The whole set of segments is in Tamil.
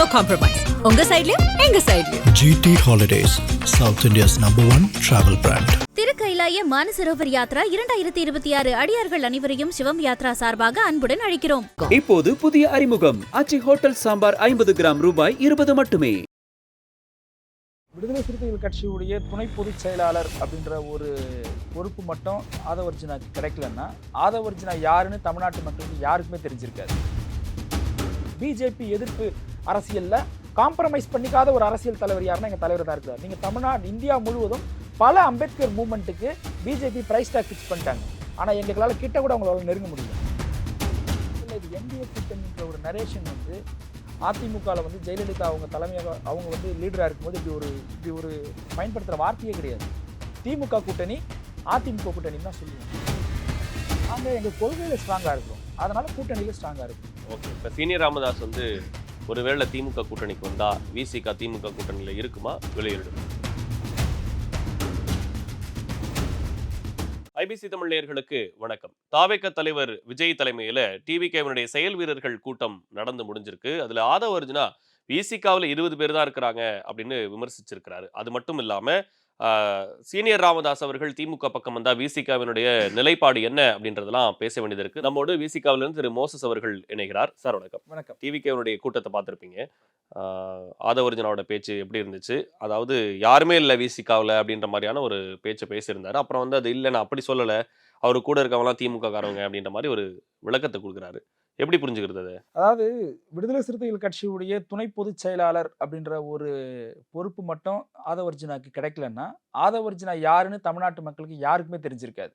No compromise. உங்க சைடுலயும் எங்க சைடுலயும். GT Holidays, South India's #1 travel brand. திருக்கைலாய Mansarovar Yatra 2026 அடியார்கள் அனைவரையும் சிவம் யாத்ரா சார்பாக அன்புடன் அழைக்கிறோம். இப்போது புதிய அறிமுகம் ஆச்சி ஹோட்டல் சாம்பார் 50 கிராம் ரூபாய் 20 மட்டுமே. விடுதலை சிறுத்தைகள் கட்சியுடைய துணை பொதுச் செயலாளர் அப்படின்ற ஒரு பொறுப்பு மட்டும் ஆதவர்ஜுனாக்கு கிடைக்கலன்னா ஆதவர்ஜுனா யாருன்னு தமிழ்நாட்டு மக்களுக்கு யாருக்குமே தெரிஞ்சிருக்காது. பிஜேபி எதிர்ப்பு அரசியலில் காம்ப்ரமைஸ் பண்ணிக்காத ஒரு அரசியல் தலைவர் யாருன்னா எங்கள் தலைவர் தான் இருக்கார். நீங்கள் தமிழ்நாடு இந்தியா முழுவதும் பல அம்பேத்கர் மூவ்மெண்ட்டுக்கு பிஜேபி பிரைஸ் டாக் ஃபிக்ஸ் பண்ணிட்டாங்க. ஆனால் எங்களால் கிட்ட கூட அவங்களால நெருங்க முடியல. இது என்டிஏ கூட்டணின்ற ஒரு நரேஷன் வந்து அதிமுகவில் வந்து ஜெயலலிதா அவங்க தலைமையாக அவங்க வந்து லீடராக இருக்கும்போது இப்படி ஒரு பயன்படுத்துகிற வார்த்தையே கிடையாது. திமுக கூட்டணி அதிமுக கூட்டணின்னு தான் சொல்லுவோம். நாங்கள் எங்கள் கொள்கையில் ஸ்ட்ராங்காக இருக்கும், அதனால் கூட்டணியில் ஸ்ட்ராங்காக இருக்கும். ஓகே, இப்போ சீனியர் ராமதாஸ் வந்து ஒருவேளை திமுக கூட்டணிக்கு வந்தால் விசிக திமுக கூட்டணியில் இருக்குமா, வெளியிடும்? ஐபிசி தமிழ் நேயர்களுக்கு வணக்கம். தாவேக தலைவர் விஜய் தலைமையில் டிவிகேவினுடைய செயல் வீரர்கள் கூட்டம் நடந்து முடிஞ்சிருக்கு. அதில் ஆதவர்ஜுனா விசிகாவில் 20 பேர் தான் இருக்கிறாங்க அப்படின்னு விமர்சிச்சிருக்கிறாரு. அது மட்டும் இல்லாமல் சீனியர் ராமதாஸ் அவர்கள் திமுக பக்கம் வந்தால் விசிகாவினுடைய நிலைப்பாடு என்ன அப்படின்றதெல்லாம் பேச வேண்டியது இருக்கு. நம்மோடு விசிகாவிலிருந்து திரு மோசஸ் அவர்கள் இணைகிறார். சார் வணக்கம். வணக்கம். டிவிகேவினுடைய கூட்டத்தை பார்த்துருப்பீங்க. ஆதவர்ஜுனாவோட பேச்சு எப்படி இருந்துச்சு? அதாவது யாருமே இல்லை விசிகாவில் அப்படின்ற மாதிரியான ஒரு பேச்சை பேசியிருந்தாரு. அப்புறம் வந்து அது இல்லை, நான் அப்படி சொல்லலை, அவரு கூட இருக்கவங்களாம் திமுக காரவங்க அப்படின்ற மாதிரி ஒரு விளக்கத்தை கொடுக்குறாரு. எப்படி புரிஞ்சுக்கிறது அது? அதாவது விடுதலை சிறுத்தைகள் கட்சியுடைய துணை பொதுச் செயலாளர் அப்படின்ற ஒரு பொறுப்பு மட்டும் ஆதவர்ஜுனாக்கு கிடைக்கலன்னா ஆதவர்ஜுனா யாருன்னு தமிழ்நாட்டு மக்களுக்கு யாருக்குமே தெரிஞ்சிருக்காது.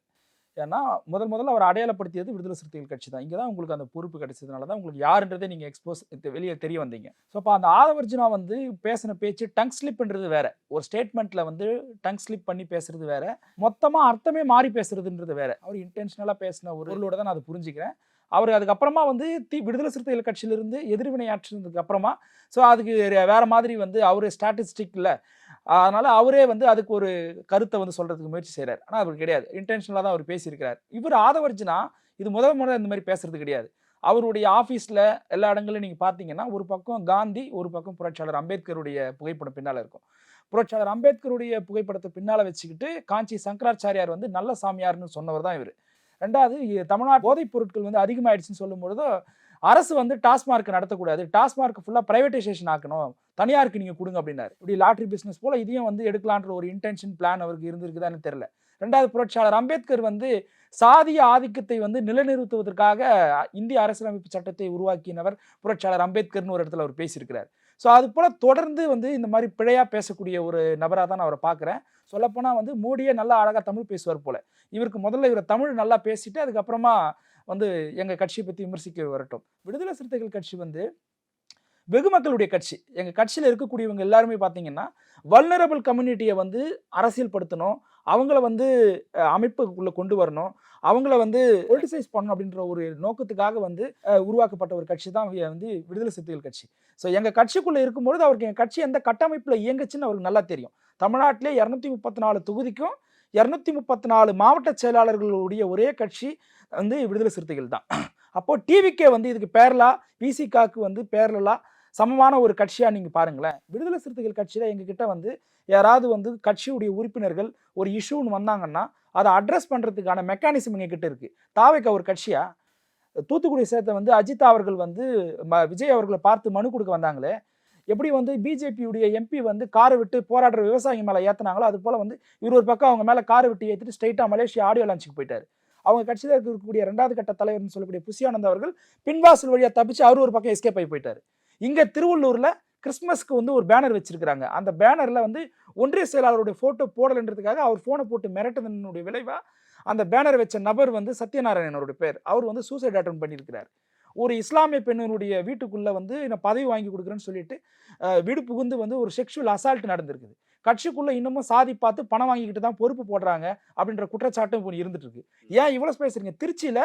ஏன்னா முதல்ல அவர் அடையாளப்படுத்தியது விடுதலை சிறுத்தைகள் கட்சி தான். இங்கே தான் உங்களுக்கு அந்த பொறுப்பு கிடைச்சதுனால தான் உங்களுக்கு யாருன்றதே நீங்கள் வெளியே தெரிய வந்தீங்க. ஸோ அப்போ அந்த ஆதவர்ஜுனா வந்து பேசின பேச்சு டங் ஸ்லிப்ன்றது வேற, ஒரு ஸ்டேட்மெண்ட்டில் வந்து டங் ஸ்லிப் பண்ணி பேசுறது வேற, மொத்தமாக அர்த்தமே மாறி பேசுறதுன்றது வேற. அவர் இன்டென்ஷனலாக பேசின ஒரு பொருளோட தான் நான் அதை புரிஞ்சுக்கிறேன். அவர் அதுக்கப்புறமா வந்து விடுதலை சிறுத்தைகள் கட்சியிலிருந்து எதிர்வினை ஆற்றினதுக்கு அப்புறமா ஸோ அதுக்கு வேற மாதிரி வந்து அவர் ஸ்டாட்டிஸ்டிக் இல்லை, அதனால அவரே வந்து அதுக்கு ஒரு கருத்தை வந்து சொல்றதுக்கு முயற்சி செய்கிறார். ஆனால் அவர் கிடையாது, இன்டென்ஷனலாக தான் அவர் பேசியிருக்கிறார். இவர் ஆதவர்ஜுனா இது முறை இந்த மாதிரி பேசுறது கிடையாது. அவருடைய ஆஃபீஸில் எல்லா இடங்களையும் நீங்கள் பார்த்தீங்கன்னா ஒரு பக்கம் காந்தி, ஒரு பக்கம் புரட்சியாளர் அம்பேத்கருடைய புகைப்படம் பின்னால் இருக்கும். புரட்சியாளர் அம்பேத்கருடைய புகைப்படத்தை பின்னால் வச்சுக்கிட்டு காஞ்சி சங்கராச்சாரியார் வந்து நல்ல சாமியார்னு சொன்னவர் தான் இவர். ரெண்டாவது, தமிழ்நாடு போதைப் பொருட்கள் வந்து அதிகமாகிடுச்சுன்னு சொல்லும்பொழுது அரசு வந்து டாஸ்மார்க் நடத்தக்கூடாது, டாஸ்மார்க் ஃபுல்லாக ப்ரைவேட்டைசேஷன் ஆக்கணும், தனியாருக்கு நீங்கள் கொடுங்க அப்படின்னாரு. இப்படி லாட்ரி பிஸ்னஸ் போல் இதையும் வந்து எடுக்கலான்ற ஒரு இன்டென்ஷன் பிளான் அவருக்கு இருந்திருக்குதான்னு தெரியல. ரெண்டாவது, புரட்சியாளர் அம்பேத்கர் வந்து சாதிய ஆதிக்கத்தை வந்து நிலைநிறுத்துவதற்காக இந்திய அரசியலமைப்பு சட்டத்தை உருவாக்கினவர் புரட்சியாளர் அம்பேத்கர்னு ஒரு இடத்துல அவர் பேசியிருக்கிறார். ஸோ அது போல் தொடர்ந்து வந்து இந்த மாதிரி பிழையாக பேசக்கூடிய ஒரு நபராக தான் நான் அவரை பார்க்குறேன். சொல்லப்போனால் வந்து மோடியே நல்லா அழகாக தமிழ் பேசுவார் போல். இவருக்கு முதல்ல இவர் தமிழ் நல்லா பேசிட்டு அதுக்கப்புறமா வந்து எங்கள் கட்சியை பற்றி விமர்சிக்க வரட்டும். விடுதலை சிறுத்தைகள் கட்சி வந்து வெகு மக்களுடைய கட்சி. எங்கள் கட்சியில் இருக்கக்கூடியவங்க எல்லாருமே பார்த்தீங்கன்னா வல்னரபிள் கம்யூனிட்டியை வந்து அரசியல் படுத்தணும், அவங்கள வந்து அமைப்புக்குள்ளே கொண்டு வரணும், அவங்கள வந்து பொலிட்டிசைஸ் பண்ணணும் அப்படின்ற ஒரு நோக்கத்துக்காக வந்து உருவாக்கப்பட்ட ஒரு கட்சி தான் வந்து விடுதலை சிறுத்தைகள் கட்சி. ஸோ எங்கள் கட்சிக்குள்ளே இருக்கும்பொழுது அவருக்கு எங்கள் கட்சி எந்த கட்டமைப்பில் இயங்குச்சுன்னு அவருக்கு நல்லா தெரியும். தமிழ்நாட்டிலே 234 தொகுதிக்கும் 234 மாவட்ட செயலாளர்களுடைய ஒரே கட்சி வந்து விடுதலை சிறுத்தைகள் தான். அப்போது டிவிக்கே வந்து இதுக்கு பேரலா, விசிகாக்கு வந்து பேரலா சமமான ஒரு கட்சியாக நீங்கள் பாருங்களேன். விடுதலை சிறுத்தைகள் கட்சியில் எங்ககிட்ட வந்து யாராவது வந்து கட்சியுடைய உறுப்பினர்கள் ஒரு இஷ்யூன்னு வந்தாங்கன்னா அதை அட்ரஸ் பண்ணுறதுக்கான மெக்கானிசம் எங்ககிட்ட இருக்குது. தாவேக ஒரு கட்சியா? தூத்துக்குடி சேர்த்த வந்து அஜித் அவர்கள் வந்து விஜய் அவர்களை பார்த்து மனு கொடுக்க வந்தாங்களே, எப்படி வந்து பிஜேபியுடைய எம்பி வந்து காரை விட்டு போராடுற விவசாயி மேலே ஏற்றினாங்களோ அது போல் வந்து இவர் ஒரு பக்கம் அவங்க மேலே காரை விட்டு ஏற்றிட்டு ஸ்ட்ரைட்டாக மலேசியா ஆடியோ லான்ச்சுக்கு போயிட்டார். அவங்க கட்சியில் இருக்கக்கூடிய 2வது கட்ட தலைவர்னு சொல்லக்கூடிய புஷியானந்த் அவர்கள் பின்வாசல் வழியாக தப்பிச்சு அவர் ஒரு பக்கம் எஸ்கேப் ஆகி போயிட்டார். இங்கே திருவள்ளூரில் கிறிஸ்மஸ்க்கு வந்து ஒரு பேனர் வச்சிருக்கிறாங்க. அந்த பேனரில் வந்து ஒன்றிய செயலாளருடைய ஃபோட்டோ போடலைன்றதுக்காக அவர் ஃபோனை போட்டு மிரட்டுதனுடைய விளைவாக அந்த பேனர் வச்ச நபர் வந்து சத்யநாராயணனுடைய பேர், அவர் வந்து சூசைட் அட்டன் பண்ணியிருக்கிறார். ஒரு இஸ்லாமிய பெண்ணினுடைய வீட்டுக்குள்ளே வந்து நான் பதவி வாங்கி கொடுக்குறேன்னு சொல்லிட்டு வீடு புகுந்து வந்து ஒரு செக்ஷுவல் அசால்ட் நடந்திருக்குது. கட்சிக்குள்ளே இன்னமும் சாதி பார்த்து பணம் வாங்கிக்கிட்டு தான் பொறுப்பு போடுறாங்க அப்படின்ற குற்றச்சாட்டும் இப்போ இருந்துட்டு இருக்கு. ஏன் இவ்வளோ பேசுறீங்க? திருச்சியில்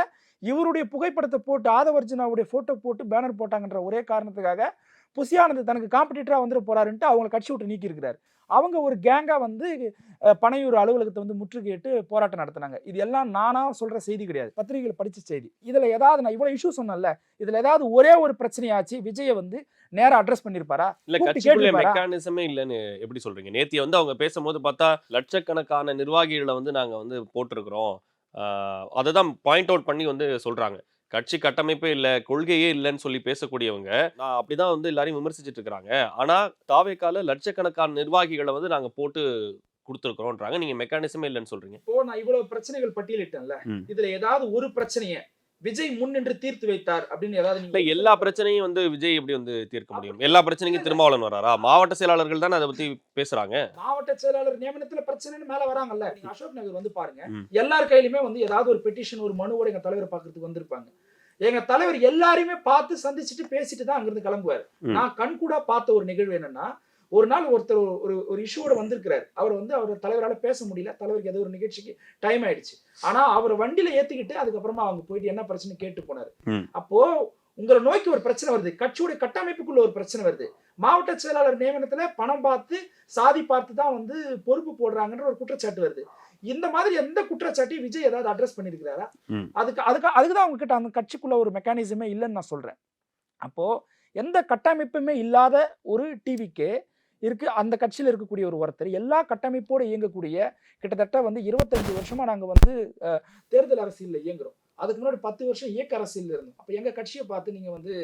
இவருடைய புகைப்படத்தை போட்டு ஆதவர்ஜுனாவுடைய ஃபோட்டோ போட்டு பேனர் போட்டாங்கன்ற ஒரே காரணத்துக்காக புசியானந்த் தனக்கு காம்படிட்டராக வந்துட போறாருன்ட்டு அவங்களை கட்சி விட்டு நீக்கி இருக்கிறார். அவங்க ஒரு கேங்கா வந்து பனையூர் அலுவலகத்தை வந்து முற்றுகையிட்டு போராட்டம் நடத்தினாங்க. இது எல்லாம் நானா சொல்ற செய்தி கிடையாது, பத்திரிகைகள் படிச்ச செய்தி. இதுல ஏதாவது நான் இவ்வளவு இஷ்யூ சொன்னேன்ல, இதுல ஏதாவது ஒரே ஒரு பிரச்சனையாச்சு விஜயை வந்து நேரா அட்ரஸ் பண்ணிருப்பாரா? இல்ல கட்சிக்குள்ள மெக்கானிசமே இல்லன்னு எப்படி சொல்றீங்க? நேத்திய வந்து அவங்க பேசும்போது பார்த்தா லட்சக்கணக்கான நிர்வாகிகளை வந்து நாங்க வந்து போட்டிருக்கிறோம், அததான் பாயிண்ட் அவுட் பண்ணி வந்து சொல்றாங்க. கட்சி கட்டமைப்பே இல்ல, கொள்கையே இல்லைன்னு சொல்லி பேசக்கூடியவங்க நான் அப்படிதான் வந்து எல்லாரையும் விமர்சிச்சுட்டு இருக்கிறாங்க. ஆனா தாவேக்கால லட்சக்கணக்கான நிர்வாகிகளை வந்து நாங்க போட்டு கொடுத்துருக்கிறோம்ன்றாங்க. நீங்க மெக்கானிசமே இல்லைன்னு சொல்றீங்க. இப்போ நான் இவ்வளவு பிரச்சனைகள் பட்டியலிட்டேன்ல, இதுல ஏதாவது ஒரு பிரச்சனையை விஜய் முன் நின்று தீர்த்து வைத்தார் அப்படின்னு ஏதாவது இல்ல எல்லா பிரச்சனையும் வந்து விஜய் எப்படி வந்து தீர்க்க முடியும்? எல்லா பிரச்சனைக்கும் திருமாவளவன் வராரா? மாவட்ட செயலாளர்கள் தானே அதை பத்தி பேசுறாங்க. மாவட்ட செயலாளர் நியமனத்துல பிரச்சனைன்னு மேல வராங்கல்ல. நீங்க அசோக் நகர் வந்து பாருங்க, எல்லார் கையிலுமே வந்து ஏதாவது ஒரு பெட்டிஷன், ஒரு மனுவோட எங்க தலைவரை பாக்குறதுக்கு வந்திருப்பாங்க. எங்க தலைவர் எல்லாரையுமே பார்த்து சந்திச்சுட்டு பேசிட்டு தான் அங்கிருந்து கிளம்புவார். நான் கண்கூடா பார்த்த ஒரு நிகழ்வு என்னன்னா, ஒரு நாள் ஒருத்தர் ஒரு இஷ்யூவோட வந்திருக்கிறார். அவர் வந்து அவர் தலைவரால பேச முடியல, தலைவருக்கு ஏதோ ஒரு நிகழ்ச்சிக்கு டைம் ஆயிடுச்சு. ஆனா அவர் வண்டியில ஏத்திக்கிட்டு அதுக்கப்புறமா அவங்க போயிட்டு என்ன பிரச்சனை கேட்டு போனாரு. அப்போ உங்களை நோக்கி ஒரு பிரச்சனை வருது, கட்சியுடைய கட்டமைப்புக்குள்ள ஒரு பிரச்சனை வருது. மாவட்ட செயலாளர் நியமனத்துல பணம் பார்த்து சாதி பார்த்து தான் வந்து பொறுப்பு போடுறாங்கன்ற ஒரு குற்றச்சாட்டு வருது. இந்த மாதிரி எந்த குற்றச்சாட்டையும் விஜய் ஏதாவது அட்ரஸ் பண்ணிருக்கிறாரா? அதுக்குதான் அவங்க கிட்ட அந்த கட்சிக்குள்ள ஒரு மெக்கானிசமே இல்லைன்னு நான் சொல்றேன். அப்போ எந்த கட்டமைப்புமே இல்லாத ஒரு டிவிக்கே இருக்கு. அந்த கட்சியில் இருக்கக்கூடிய ஒருத்தர் எல்லா கட்டமைப்போடு இயங்கக்கூடிய கிட்டத்தட்ட வந்து 25 வருஷமா நாங்க வந்து தேர்தல் அரசியல்ல இயங்குறோம். அதுக்கு முன்னாடி 10 வருஷம் இயக்க அரசியல் இருந்தோம். அப்ப எங்க கட்சியை பார்த்து நீங்க வந்து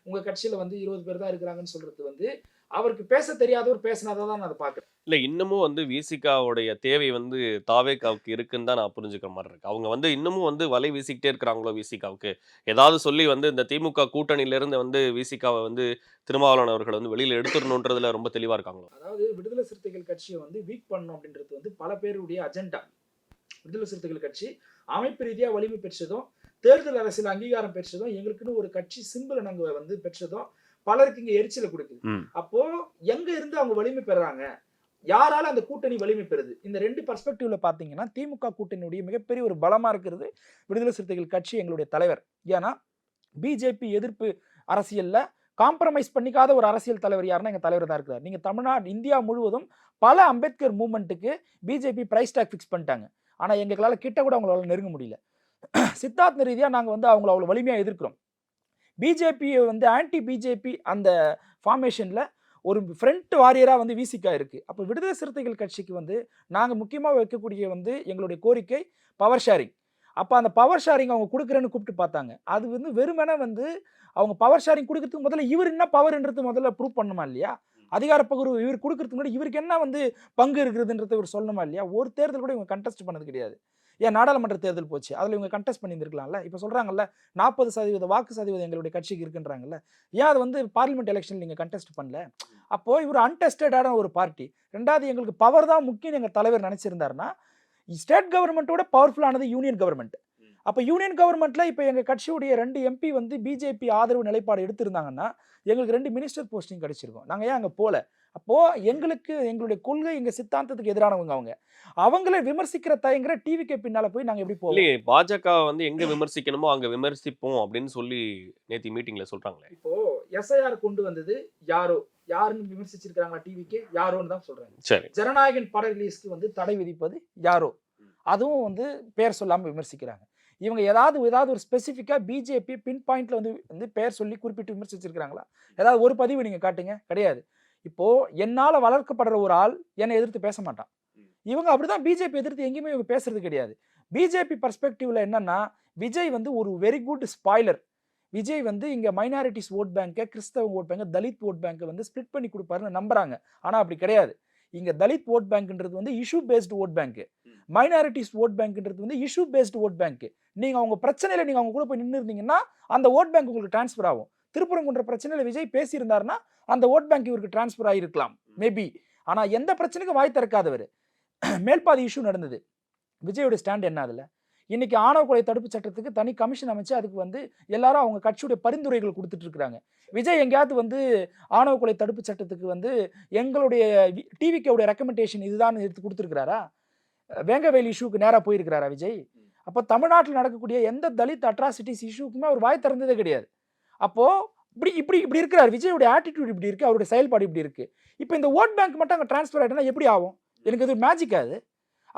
உங்க கட்சியில வந்து 20 பேர் தான் இருக்கிறாங்கன்னு சொல்றது வந்து அவருக்கு பேச தெரியாதவர் பேசினாதான் நான் அதை பாக்குறேன். இல்ல இன்னமும் வந்து விசிகாவுடைய தேவை வந்து தாவேக்காவுக்கு இருக்குன்னு தான் நான் புரிஞ்சுக்கிற மாதிரி இருக்கு. அவங்க வந்து இன்னமும் வந்து வலை வீசிக்கிட்டே இருக்கிறாங்களோ விசிகாவுக்கு? ஏதாவது சொல்லி வந்து இந்த திமுக கூட்டணியில இருந்து வந்து விசிகாவை வந்து திருமாவளவன் அவர்களை வந்து வெளியில எடுத்துடணுன்றதுல ரொம்ப தெளிவா இருக்காங்களோ? அதாவது விடுதலை சிறுத்தைகள் கட்சியை வந்து வீக் பண்ணணும் அப்படின்றது வந்து பல பேருடைய அஜெண்டா. விடுதலை சிறுத்தைகள் கட்சி அமைப்பு ரீதியா வலிமை பெற்றதும், தேர்தல் அரசியல் அங்கீகாரம் பெற்றதும், எங்களுக்குன்னு ஒரு கட்சி சிம்பிளை நாங்க வந்து பெற்றதும் பலருக்கு இங்க எரிச்சலை கொடுக்குது. அப்போ எங்க இருந்து அவங்க வலிமை பெறாங்க, யாரால அந்த கூட்டணி வலிமை பெறுது? இந்த ரெண்டு பர்ஸ்பெக்டிவ்ல பாத்தீங்கன்னா திமுக கூட்டணியுடைய மிகப்பெரிய ஒரு பலமா இருக்கிறது விடுதலை சிறுத்தைகள் கட்சி, எங்களுடைய தலைவர். ஏன்னா பிஜேபி எதிர்ப்பு அரசியல்ல காம்ப்ரமைஸ் பண்ணிக்காத ஒரு அரசியல் தலைவர் யாருன்னா எங்க தலைவர் தான் இருக்கிறார். நீங்க தமிழ்நாடு, இந்தியா முழுவதும் பல அம்பேத்கர் மூவ்மெண்ட்டுக்கு பிஜேபி பிரைஸ் டாக் ஃபிக்ஸ் பண்ணிட்டாங்க. ஆனா எங்களால கிட்ட கூட அவங்களால நெருங்க முடியல. சித்தாந்த ரீதியா நாங்க வந்து அவங்களை அவ்வளவு வலிமையா எதிர்க்கிறோம். பிஜேபி வந்து ஆன்டி பிஜேபி அந்த ஃபார்மேஷன்ல ஒரு ஃப்ரண்ட் வாரியரா வந்து விசிகா இருக்கு. அப்போ விடுதலை சிறுத்தைகள் கட்சிக்கு வந்து நாங்க முக்கியமா வைக்கக்கூடிய வந்து எங்களுடைய கோரிக்கை பவர் ஷேரிங். அப்போ அந்த பவர் ஷேரிங் அவங்க கொடுக்குறேன்னு கூப்பிட்டு பார்த்தாங்க. அது வந்து வெறுமனே வந்து அவங்க பவர் ஷேரிங் கொடுக்கறதுக்கு முதல்ல இவர் என்ன பவர்ன்றது முதல்ல ப்ரூவ் பண்ணணுமா இல்லையா? அதிகார பகிர்வு இவர் கொடுக்கறதுக்கு முன்னாடி இவருக்கு என்ன வந்து பங்கு இருக்குதுன்றதை இவர் சொல்லணுமா இல்லையா? ஒரு தேர்தல் கூட இவங்க கண்டெஸ்ட் பண்ணது கிடையாது. ஏன் நாடாளுமன்ற தேர்தல் போச்சு, அதில் இவங்க கண்டெஸ்ட் பண்ணியிருந்திருக்கலாம்ல. இப்போ சொல்கிறாங்கல்ல 40% வாக்கு சதவீதம் எங்களுடைய கட்சிக்கு இருக்குன்றாங்கல்ல, ஏன் அது வந்து பார்லிமெண்ட் எலெக்ஷன் நீங்கள் கண்டெஸ்ட் பண்ணல? அப்போது இவர் அன்டெஸ்டடான ஒரு பார்ட்டி. ரெண்டாவது எங்களுக்கு பவர் தான் முக்கியம் எங்கள் தலைவர் நினச்சிருந்தாருன்னா, ஸ்டேட் கவர்மெண்ட்டோட பவர்ஃபுல்லானது யூனியன் கவர்மெண்ட். அப்போ யூனியன் கவர்மெண்ட்டில் இப்போ எங்கள் கட்சியுடைய 2 எம்பி வந்து பிஜேபி ஆதரவு நிலைப்பாடு எடுத்திருந்தாங்கன்னா எங்களுக்கு 2 மினிஸ்டர் போஸ்டிங் கிடைச்சிருக்கும். நாங்கள் ஏன் அங்கே போகல? அப்போது எங்களுடைய கொள்கை, எங்கள் சித்தாந்தத்துக்கு எதிரானவங்க அவங்கள விமர்சிக்கிற தயங்குற டிவிக்கு பின்னால போய் நாங்கள் எப்படி போகல? பாஜக வந்து எங்க விமர்சிக்கணுமோ அங்க விமர்சிப்போம் அப்படின்னு சொல்லி நேத்தி மீட்டிங்ல சொல்றாங்களே. இப்போ எஸ்ஐஆர் கொண்டு வந்தது யாருன்னு விமர்சிச்சிருக்காங்களா? டிவிக்கு யாரோன்னு தான் சொல்றாங்க. சரி, ஜனநாயகன் பட ரிலீஸ்க்கு வந்து தடை விதிப்பது யாரோ, அதுவும் வந்து பேர் சொல்லாம விமர்சிக்கிறாங்க. இவங்க ஏதாவது ஒரு ஸ்பெசிஃபிக்கா பிஜேபி பின் பாயிண்ட்ல வந்து பேர் சொல்லி குறிப்பிட்டு விமர்சிச்சிருக்காங்களா? ஏதாவது ஒரு பதிவு நீங்க காட்டுங்க. கிடையாது. இப்போ என்னால வளர்க்கப்படுற ஒரு ஆள் என்னை எதிர்த்து பேச மாட்டான். இவங்க அப்படிதான் பிஜேபி எதிர்த்து எங்கேயுமே இவங்க பேசுறது கிடையாது. பிஜேபி பர்ஸ்பெக்டிவ்ல என்னன்னா, விஜய் வந்து ஒரு வெரி குட் ஸ்பாய்லர். விஜய் வந்து இங்க மைனாரிட்டிஸ் ஓட் பேங்கை, கிறிஸ்தவ ஓட் பேங்கை, தலித் ஓட் பேங்கை வந்து ஸ்பிளிட் பண்ணி கொடுப்பாருன்னு நம்புறாங்க. ஆனா அப்படி கிடையாது. இங்க தலித் ஓட் பேங்க்ன்றது வந்து issue based vote bank, minorities vote பேங்க்ன்றது வந்து இஷ்யூ பேஸ்டு ஓட் பேங்க். நீங்க அவங்க பிரச்சனையில நீங்க அவங்க கூட போய் நின்று இருந்தீங்கன்னா அந்த ஓட் பேங்க் உங்களுக்கு டிரான்ஸ்ஃபர் ஆகும். திருப்பரங்குன்ற பிரச்சனையில விஜய் பேசியிருந்தாருன்னா அந்த ஓட் பேங்க் இவருக்கு டிரான்ஸ்ஃபர் ஆகிருக்கலாம் மேபி. ஆனா எந்த பிரச்சனைக்கும் வாய் திறக்காதவர். மேல்பாதி இஷ்யூ நடந்தது. விஜயோட ஸ்டாண்ட் என்ன? அதுல இன்னைக்கு ஆணவ கொலை தடுப்பு சட்டத்துக்கு தனி கமிஷன் அமைச்சு அதுக்கு வந்து எல்லாரும் அவங்க கட்சியுடைய பரிந்துரைகள் கொடுத்துட்டு இருக்காங்க. விஜய் எங்கேயாவது வந்து ஆணவ கொலை தடுப்பு சட்டத்துக்கு வந்து எங்களுடைய டிவிக்கோடைய ரெக்கமெண்டேஷன் இதுதான் எடுத்து கொடுத்துருக்கிறாரா? வேங்கவேல் இஷ்யூக்கு நேராக போயிருக்கிறாரா விஜய்? அப்போ தமிழ்நாட்டில் நடக்கக்கூடிய எந்த தலித் அட்ராசிட்டிஸ் இஷ்யூக்குமே அவர் வாய் திறந்ததே கிடையாது. அப்போ இப்படி இப்படி இப்படி இருக்கிறார். விஜயோட ஆட்டிடியூட் இப்படி இருக்கு, அவருடைய செயல்பாடு இப்படி இருக்கு. இப்போ இந்த ஓட் பேங்க் மட்டும் அங்கே டிரான்ஸ்ஃபர் ஆகிட்டனா எப்படி ஆகும்? எனக்கு அது மேஜிக் அது.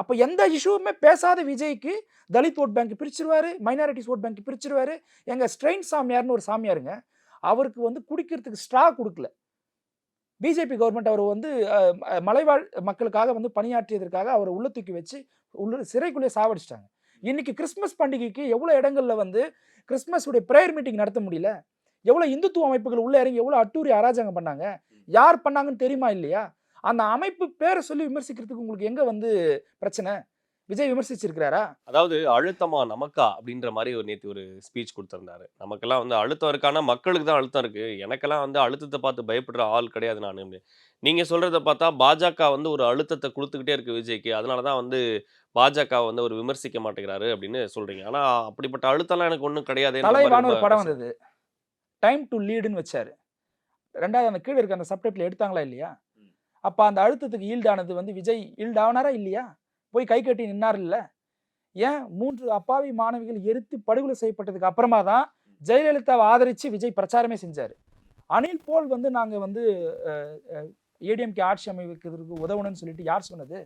அப்போ எந்த இஷ்யூவுமே பேசாத விஜய்க்கு தலித் ஓட் பேங்க் பிரிச்சிருவாரு, மைனாரிட்டிஸ் ஓட் பேங்க் பிரிச்சிருவாரு. எங்க ஸ்ட்ரெயின் சாமியார்னு ஒரு சாமியாருங்க, அவருக்கு வந்து குடிக்கிறதுக்கு ஸ்ட்ரா கொடுக்கல. பிஜேபி கவர்மெண்ட் அவர் வந்து மலைவாழ் மக்களுக்காக வந்து பணியாற்றியதற்காக அவரை உள்ள தூக்கி வச்சு சிறைக்குள்ளே சாவடிச்சிட்டாங்க. இன்னைக்கு கிறிஸ்மஸ் பண்டிகைக்கு எவ்வளோ இடங்கள்ல வந்து கிறிஸ்மஸ் உடைய ப்ரேயர் மீட்டிங் நடத்த முடியல. எவ்வளோ இந்துத்துவ அமைப்புகள் உள்ள இறங்கி எவ்வளோ அட்டூரி அராஜகம் பண்ணாங்க. யார் பண்ணாங்கன்னு தெரியுமா இல்லையா? அந்த அமைப்பு பேரை சொல்லி விமர்சிக்கிறதுக்கு உங்களுக்கு எங்க வந்து பிரச்சனை? விஜய் விமர்சிச்சிருக்கிறாரா? அதாவது அழுத்தமா நமக்கா அப்படின்ற மாதிரி ஒரு நேற்று ஒரு ஸ்பீச் கொடுத்திருந்தாரு. நமக்கெல்லாம் வந்து அழுத்தம் இருக்கானா மக்களுக்கு தான் அழுத்தம் இருக்கு, எனக்கெல்லாம் வந்து அழுத்தத்தை பார்த்து பயப்படுற ஆள் கிடையாது நான். நீங்க சொல்றத பார்த்தா பாஜக வந்து ஒரு அழுத்தத்தை கொடுத்துக்கிட்டே இருக்கு விஜய்க்கு, அதனாலதான் வந்து பாஜக வந்து அவர் விமர்சிக்க மாட்டேங்கிறாரு அப்படின்னு சொல்றீங்க. ஆனா அப்படிப்பட்ட அழுத்தம்லாம் எனக்கு ஒன்றும் கிடையாது. தலைவான ஒரு படம் வந்தது, டைம் டு லீடுன்னு வச்சாரு. ரெண்டாவது அந்த கீழே இருக்க அந்த சப்டைட்டில் எடுத்தாங்களா இல்லையா? அப்ப அந்த அழுத்தத்துக்கு ஈல்டானது வந்து விஜய் ஈல்ட் ஆனாரா இல்லையா? போய் கை கட்டி நின்னார் இல்ல? ஏன் 3 அப்பாவி மாணவிகள் எரித்து படுகொலை செய்யப்பட்டதுக்கு அப்புறமா தான் ஜெயலலிதாவை ஆதரிச்சு விஜய் பிரச்சாரமே செஞ்சாரு. அனில் போல் வந்து நாங்க வந்து ஏடிஎம்கே ஆட்சி அமைக்கிறதுக்கு உதவணும்னு சொல்லிட்டு யார் சொன்னது?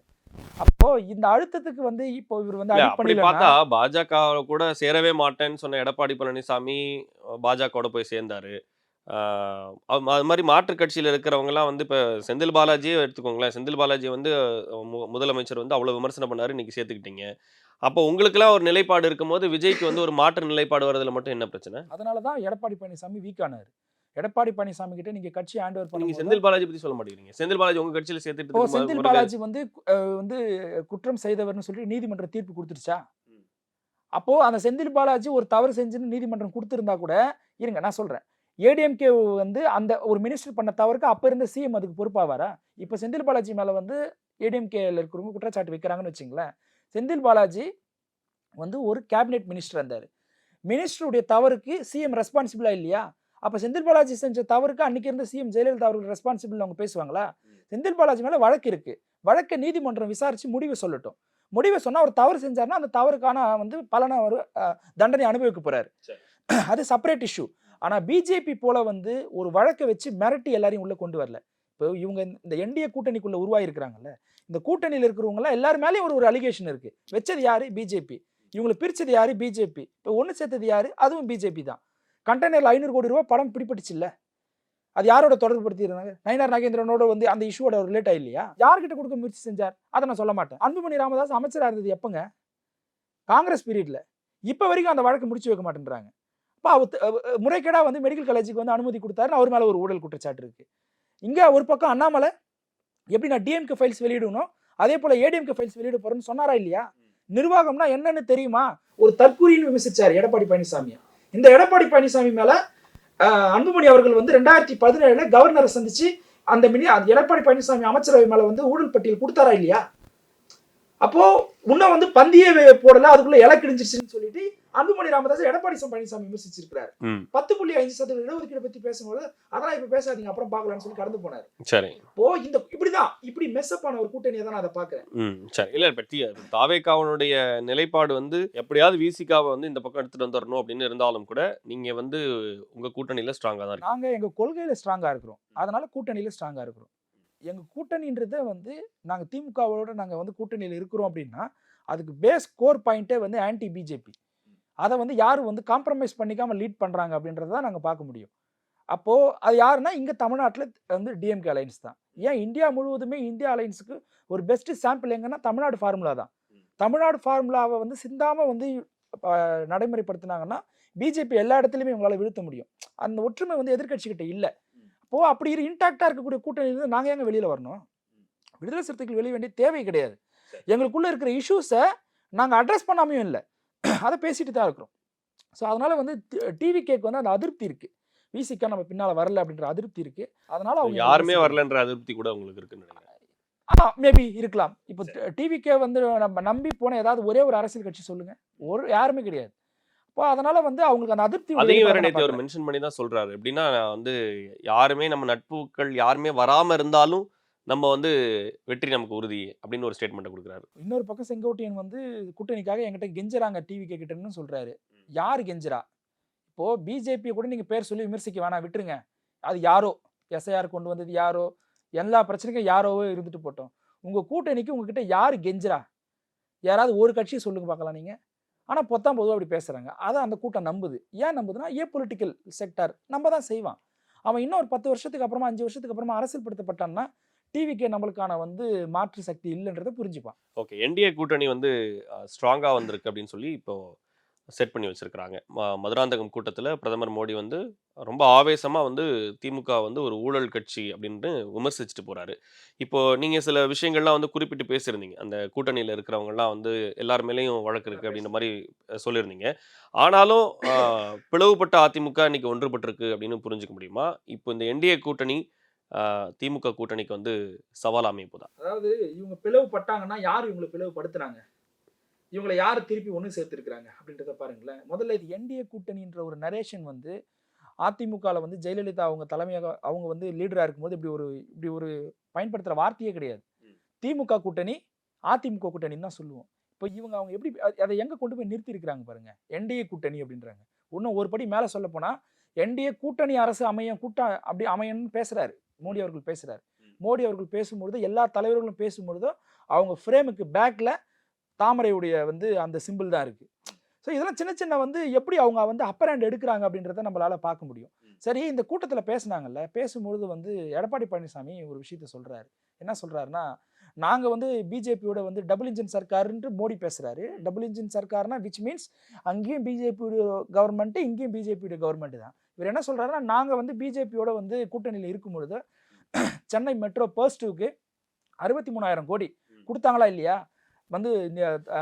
அப்போ இந்த அழுத்தத்துக்கு வந்து இப்போ இவர் வந்து அப்படி பார்த்தா பாஜக கூட சேரவே மாட்டேன்னு சொன்ன எடப்பாடி பழனிசாமி பாஜக போய் சேர்ந்தாரு. அது மாதிரி மாற்றுக் கட்சியில் இருக்கிறவங்கலாம் வந்து இப்போ செந்தில் பாலாஜியே எடுத்துக்கோங்களேன். செந்தில் பாலாஜி வந்து முதலமைச்சர் வந்து அவ்வளோ விமர்சனம் பண்ணாரு, இன்னைக்கு சேர்த்துக்கிட்டீங்க. அப்போ உங்களுக்குலாம் ஒரு நிலைப்பாடு இருக்கும்போது விஜய்க்கு வந்து ஒரு மாற்று நிலைப்பாடு வரதுல மட்டும் என்ன பிரச்சனை? அதனால தான் எடப்பாடி பழனிசாமி வீக் ஆனாரு. எடப்பாடி பழனிசாமி கிட்ட நீங்க கட்சி ஹேண்ட் ஓவர் பண்ணி செந்தில் பாலாஜி பத்தி சொல்ல மாட்டேங்கிறீங்க. செந்தில் பாலாஜி உங்க கட்சியில சேர்த்துட்டு செந்தில் பாலாஜி வந்து வந்து குற்றம் செய்தவர்னு சொல்லி நீதிமன்ற தீர்ப்பு கொடுத்துருச்சா? அப்போ அந்த செந்தில் பாலாஜி ஒரு தவறு செஞ்சுன்னு நீதிமன்றம் கொடுத்திருந்தா கூட, இருங்க நான் சொல்றேன், ஏடிஎம்கே வந்து அந்த ஒரு மினிஸ்டர் பண்ண தவறுக்கு அப்ப இருந்த சிஎம் அதுக்கு பொறுப்பாவாரா? இப்ப செந்தில் பாலாஜி மேல வந்து ஏடிஎம்கேல இருக்கிறவங்க குற்றச்சாட்டு வைக்கிறாங்கன்னு வச்சுங்களேன். செந்தில் பாலாஜி வந்து ஒரு கேபினெட் மினிஸ்டர் இருந்தாரு. மினிஸ்டருடைய தவறுக்கு சிஎம் ரெஸ்பான்சிபிளா இல்லையா? அப்ப செந்தில் பாலாஜி செஞ்ச தவறுக்கு அன்னைக்கு இருந்த சிஎம் ஜெயலலிதா அவர்கள் ரெஸ்பான்சிபிள் அவங்க பேசுவாங்களா? செந்தில் பாலாஜி மேல வழக்கு இருக்கு. வழக்கை நீதிமன்றம் விசாரிச்சு முடிவை சொல்லட்டும். முடிவை சொன்னா ஒரு தவறு செஞ்சாருன்னா அந்த தவறுக்கான வந்து பலனை ஒரு தண்டனை அனுபவிக்க போறாரு. அது செப்பரேட் இஷ்யூ. ஆனா பிஜேபி போல வந்து ஒரு வழக்கை வச்சு மிரட்டி எல்லாரையும் உள்ள கொண்டு வரல. இப்போ இவங்க இந்த என்டிஏ கூட்டணிக்குள்ள உருவாயிருக்கிறாங்கல்ல, இந்த கூட்டணியில் இருக்கிறவங்க எல்லாரும் மேலேயும் ஒரு அலிகேஷன் இருக்கு. வச்சது யாரு? பிஜேபி. இவங்களை பிரிச்சது யாரு? பிஜேபி. இப்போ ஒன்று சேர்த்தது யாரு? அதுவும் பிஜேபி தான். கண்டெய்னர்ல 500 கோடி ரூபாய் படம் பிடிபட்டுச்சு இல்ல, அது யாரோட தொடர்பு படுத்திருந்தாங்க? நயினார் நாகேந்திரனோட வந்து அந்த இஷ்யூவோட ரிலேட் ஆயில்லையா? யார்கிட்ட கொடுக்க முயற்சி செஞ்சார்? அதை நான் சொல்ல மாட்டேன். அன்புமணி ராமதாஸ் அமைச்சராக இருந்தது எப்பங்க? காங்கிரஸ் பீரியட்ல. இப்ப வரைக்கும் அந்த வழக்கு முடிச்சு வைக்க மாட்டேன்றாங்க. முறைகேடா வந்து மெடிக்கல் காலேஜுக்கு வந்து அனுமதி கொடுத்தாரு, அவர் மேல ஒரு ஊழல் குற்றச்சாட்டு இருக்கு. இங்க ஒரு பக்கம் அண்ணாமலை எப்படி நான் டிஎம்கே ஃபைல்ஸ் வெளியிடணும், அதே போல ஏடிஎம்கே ஃபைல்ஸ் வெளியிட போறேன்னு சொன்னாரா இல்லையா? நிர்வாகம்னா என்னன்னு தெரியுமா? ஒரு தற்கூரின்னு விமர்சிச்சார் எடப்பாடி பழனிசாமி. இந்த எடப்பாடி பழனிசாமி மேல அன்புமணி அவர்கள் வந்து 2017 கவர்னரை சந்திச்சு அந்த எடப்பாடி பழனிசாமி அமைச்சரவை மேல வந்து ஊழல் பட்டியல் கொடுத்தாரா இல்லையா? அப்போ இன்னும் வந்து பந்தியே போடல, அதுக்குள்ள இலை கிழிஞ்சிருச்சுன்னு சொல்லிட்டு அன்புமணி ராமதாஸ் எடப்பாடி பழனிசாமி விமர்சிச்சிருக்கிறார். 10.5% இடஒதுக்கீடு பத்தி பேசும்போது அதெல்லாம் இப்ப பேசாதீங்க அப்புறம் பாக்கலாம்னு சொல்லி கடந்து போனாரு. சரி, இப்போ இந்த இப்படிதான் இப்படி மெஸ்அப் ஆன ஒரு கூட்டணியை தான் நான் அதை பாக்குறேன். சரி, இல்ல பத்தி தாவேகாவுடைய நிலைப்பாடு வந்து எப்படியாவது விசிகாவை வந்து இந்த பக்கம் எடுத்துட்டு வந்துடணும் அப்படின்னு இருந்தாலும் கூட நீங்க வந்து உங்க கூட்டணியில ஸ்ட்ராங்கா தான் இருக்கு. நாங்க எங்க கொள்கையில ஸ்ட்ராங்கா இருக்கிறோம், அதனால கூட்டணியில ஸ்ட்ராங்கா இருக்கிறோம். எங்க கூட்டணின்றத வந்து நாங்க திமுகவோட நாங்க வந்து கூட்டணியில இருக்கிறோம் அப்படின்னா அதுக்கு பேஸ் கோர் பாயிண்டே வந்து ஆன்டி பிஜேபி. அதை வந்து யாரும் வந்து காம்ப்ரமைஸ் பண்ணிக்காம லீட் பண்றாங்க அப்படின்றத நாங்க பார்க்க முடியும். அப்போ அது யாருன்னா இங்க தமிழ்நாட்டில் வந்து டிஎம்கே அலைன்ஸ் தான். ஏன் இந்தியா முழுவதுமே இந்தியா அலைன்ஸுக்கு ஒரு பெஸ்ட் சாம்பிள் எங்கன்னா தமிழ்நாடு ஃபார்முலா தான். தமிழ்நாடு ஃபார்முலாவை வந்து சிந்தாம வந்து நடைமுறைப்படுத்தினாங்கன்னா பிஜேபி எல்லா இடத்துலையுமே இவங்களால வீழ்த்த முடியும். அந்த ஒற்றுமை வந்து எதிர்கட்சிக்கிட்ட இல்லை. அப்போ அப்படி இன்டாக்டா இருக்கக்கூடிய கூட்டணியிலிருந்து நாங்க எங்க வெளியில வரணும்? விடுதலை சிறுத்தைகள் வெளியே வேண்டிய தேவை கிடையாது. எங்களுக்குள்ள இருக்கிற இஷ்யூஸை நாங்க அட்ரஸ் பண்ணாமையும் இல்லை, அதை பேசிட்டு தான் இருக்கிறோம். ஸோ அதனால வந்து டிவிகேக்கு வந்து அந்த அதிருப்தி இருக்கு, விசிகா நம்ம பின்னால வரல அப்படின்ற அதிருப்தி இருக்கு. அதனால அவங்க யாருமே வரலன்ற அதிருப்தி கூட உங்களுக்கு இருக்குன்னு நினைக்கிறேன். மேபி இருக்கலாம். இப்போ டிவிகே வந்து நம்ம நம்பி போன ஏதாவது ஒரே ஒரு அரசியல் கட்சி சொல்லுங்க, யாருமே கிடையாது. அதனால வந்து அவங்களுக்கு அந்த அதிருப்தி அதையும் வேற நேத்து அவர் மென்ஷன் பண்ணி தான் சொல்றாரு. எப்படின்னா வந்து யாருமே நம்ம நட்புகள் யாருமே வராம இருந்தாலும் நம்ம வந்து வெற்றி நமக்கு உறுதி அப்படின்னு ஒரு ஸ்டேட்மெண்ட் கொடுக்குறாரு. இன்னொரு பக்கம் செங்கோட்டையன் வந்து கூட்டணிக்காக என்கிட்ட கெஞ்சறாங்க டிவி கிட்டன்னு சொல்றாரு. யாரு கெஞ்சரா? அப்போ பிஜேபியை கூட நீங்க பேர் சொல்லி விமர்சிக்க வேணாம், விட்டுருங்க. அது யாரோ எஸ்ஐஆர் கொண்டு வந்தது யாரோ, எல்லா பிரச்சனைக்கும் யாரோவோ இருந்துட்டு போட்டோம். உங்க கூட்டணிக்கு உங்ககிட்ட யாரு கெஞ்சுறா? யாராவது ஒரு கட்சியை சொல்லுங்க பார்க்கலாம் நீங்க. ஆனா பொத்தாம் பொதுவாக அப்படி பேசுறாங்க. அதை அந்த கூட்டம் நம்புது. ஏன் நம்புதுன்னா பொலிட்டிக்கல் செக்டார் நம்ம தான் செய்வான். அவன் இன்னும் ஒரு 10 வருஷத்துக்கு அப்புறமா 5 வருஷத்துக்கு அப்புறமா அரசியல்படுத்தப்பட்டான்னா டிவிக்கே நம்மளுக்கான வந்து மாற்று சக்தி இல்லைன்றதை புரிஞ்சுப்பான். ஓகே. என்டிஏ கூட்டணி வந்து ஸ்ட்ராங்கா வந்திருக்கு அப்படின்னு சொல்லி இப்போ செட் பண்ணி வச்சிருக்கிறாங்க. மதுராந்தகம் கூட்டத்தில் பிரதமர் மோடி வந்து ரொம்ப ஆவேசமாக வந்து திமுக வந்து ஒரு ஊழல் கட்சி அப்படின்னு விமர்சிச்சுட்டு போறாரு. இப்போ நீங்க சில விஷயங்கள்லாம் வந்து குறிப்பிட்டு பேசியிருந்தீங்க. அந்த கூட்டணியில் இருக்கிறவங்கலாம் வந்து எல்லார் மேலேயும் வழக்கு இருக்கு அப்படின்ற மாதிரி சொல்லியிருந்தீங்க. ஆனாலும் பிளவுபட்ட அதிமுக இன்னைக்கு ஒன்றுபட்டிருக்கு அப்படின்னு புரிஞ்சுக்க முடியுமா? இப்போ இந்த என்டிஏ கூட்டணி திமுக கூட்டணிக்கு வந்து சவால் அமைப்புதான். அதாவது இவங்க பிளவுபட்டாங்கன்னா யார் இவங்களை பிளவுபடுத்துறாங்க, இவங்களை யார் திருப்பி ஒன்று சேர்த்துருக்குறாங்க அப்படின்றத பாருங்களேன். முதல்ல இது என்டிஏ கூட்டணின்ற ஒரு நரேஷன் வந்து அதிமுகவில் வந்து ஜெயலலிதா அவங்க தலைமையாக அவங்க வந்து லீடராக இருக்கும்போது இப்படி ஒரு பயன்படுத்துகிற வார்த்தையே கிடையாது. திமுக கூட்டணி அதிமுக கூட்டணின்னு தான் சொல்லுவோம். இப்போ அவங்க எப்படி அதை எங்கே கொண்டு போய் நிறுத்தி இருக்கிறாங்க பாருங்க. என்டிஏ கூட்டணி அப்படின்றாங்க. இன்னும் ஒரு படி மேலே சொல்ல போனால் என்டிஏ கூட்டணி அரசு அப்படி அமையன்னு பேசுகிறாரு மோடி அவர்கள் பேசுகிறாரு. மோடி அவர்கள் பேசும்பொழுது எல்லா தலைவர்களும் பேசும்பொழுதும் அவங்க ஃப்ரேமுக்கு பேக்கில் தாமரையுடைய வந்து அந்த சிம்பிள் தான் இருக்குது. ஸோ இதெல்லாம் சின்ன சின்ன வந்து எப்படி அவங்க வந்து அப்பர் ஹேண்ட் எடுக்கிறாங்க அப்படின்றத நம்மளால் பார்க்க முடியும். சரி, இந்த கூட்டத்தில் பேசுனாங்கல்ல, பேசும்பொழுது வந்து எடப்பாடி பழனிசாமி ஒரு விஷயத்த சொல்கிறாரு. என்ன சொல்கிறாருன்னா, நாங்கள் வந்து பிஜேபியோட வந்து டபுள் இன்ஜின் சர்க்காருன்ட்டு மோடி பேசுகிறாரு. டபுள் இன்ஜின் சர்க்கார்னா விச் மீன்ஸ் அங்கேயும் பிஜேபியோட கவர்மெண்ட்டு இங்கேயும் பிஜேபியோட கவர்மெண்ட்டு தான். இவர் என்ன சொல்கிறாருன்னா, நாங்கள் வந்து பிஜேபியோட வந்து கூட்டணியில் இருக்கும் பொழுது சென்னை மெட்ரோ ஃபர்ஸ்ட் 2க்கு 63,000 கோடி கொடுத்தாங்களா இல்லையா? வந்து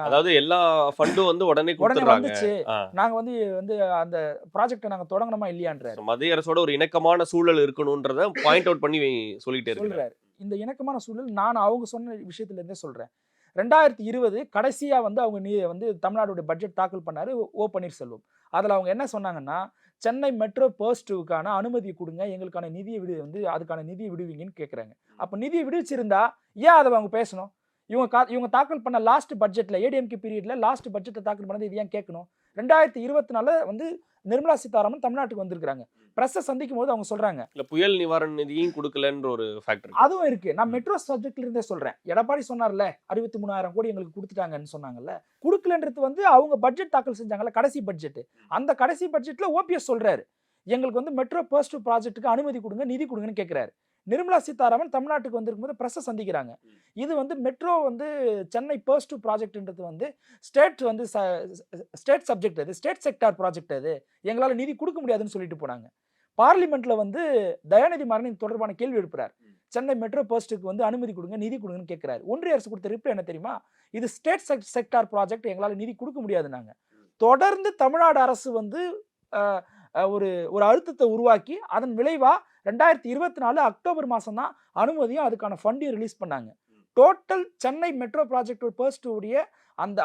அதாவது எல்லா ஃபண்டும் வந்து உடனே வந்துச்சு. நாங்க வந்து அந்த ப்ராஜெக்ட்டை நாங்க தொடங்கணுமா இல்லையான்றாரு. மத்திய அரசோட ஒரு இணக்கமான சூழல் இருக்கணும்ன்றத பாயிண்ட் அவுட் பண்ணி சொல்லிட்டே இருக்காரு. இந்த இணக்கமான சூழல் நான் அவங்க சொன்ன விஷயத்துல இருந்தே சொல்றேன். 2020 கடைசியா வந்து அவங்க வந்து தமிழ்நாடுடைய பட்ஜெட் தாக்கல் பண்ணாரு ஓ பன்னீர்செல்வம். அதுல அவங்க என்ன சொன்னாங்கன்னா, சென்னை மெட்ரோ ஃபர்ஸ்ட் 2க்கான அனுமதி கொடுங்க, எங்களுக்கான நிதியை அதுக்கான நிதியை விடுவீங்கன்னு கேட்குறாங்க. அப்போ நிதியை விடுவிச்சிருந்தா ஏன் அதை அவங்க பேசணும்? இவங்க தாக்கல் பண்ண லாஸ்ட் பட்ஜெட்டில் ஏடிஎம்கே பீரியட்ல லாஸ்ட் பட்ஜெட்டை தாக்கல் பண்ணது இது ஏன் கேட்கணும்? 2024 வந்து நிர்மலா சீதாராமன் தமிழ்நாட்டுக்கு வந்திருக்காங்க. பிரஸ்ஸை சந்திக்கும் போது அவங்க சொல்றாங்க, இல்ல புயல் நிவாரண நிதியும் கொடுக்கலன்ற ஒரு ஃபேக்டர் அதுவும் இருக்கு. நான் மெட்ரோ சப்ஜெக்ட்ல இருந்தே சொல்றேன். எடப்பாடி சொன்னார்ல 63,000 கோடி எங்களுக்கு கொடுத்துட்டாங்கன்னு சொன்னாங்கல்ல, கொடுக்கலன்றது வந்து அவங்க பட்ஜெட் தாக்கல் செஞ்சாங்கல்ல கடைசி பட்ஜெட். அந்த கடைசி பட்ஜெட்ல ஓபிஎஸ் சொல்றாரு, எங்களுக்கு வந்து மெட்ரோ ஃபர்ஸ்ட் ப்ராஜெக்ட்டுக்கு அனுமதி கொடுங்க, நிதி கொடுங்கன்னு கேட்கிறாரு. நிர்மலா சீதாராமன் தமிழ்நாட்டுக்கு வந்திருக்கும் போது பிரஸ்ஸை சந்திக்கிறாங்க. இது வந்து மெட்ரோ வந்து சென்னை ஃபர்ஸ்ட் ப்ராஜெக்ட்ன்றது வந்து ஸ்டேட் சப்ஜெக்ட், அது ஸ்டேட் செக்டார் ப்ராஜெக்ட், அது எங்களால் நிதி கொடுக்க முடியாதுன்னு சொல்லிட்டு போனாங்க. பார்லிமெண்ட்ல வந்து தயாநிதி மாறன் தொடர்பான கேள்வி எழுப்புறாரு. சென்னை மெட்ரோ ஃபர்ஸ்ட்டுக்கு வந்து அனுமதி கொடுங்க, நிதி கொடுங்கன்னு கேட்கிறாரு. ஒன்றிய அரசு கொடுத்த ரிப்ளை என்ன தெரியுமா? இது ஸ்டேட் செக்டார் ப்ராஜெக்ட், எங்களால் நிதி கொடுக்க முடியாதுன்னாங்க. தொடர்ந்து தமிழ்நாடு அரசு வந்து ஒரு அழுத்தத்தை உருவாக்கி அதன் விளைவா 2024 அக்டோபர் மாதம் தான் அனுமதியும் அதுக்கான ஃபண்டையும் ரிலீஸ் பண்ணாங்க. Total Chennai metro project first உடைய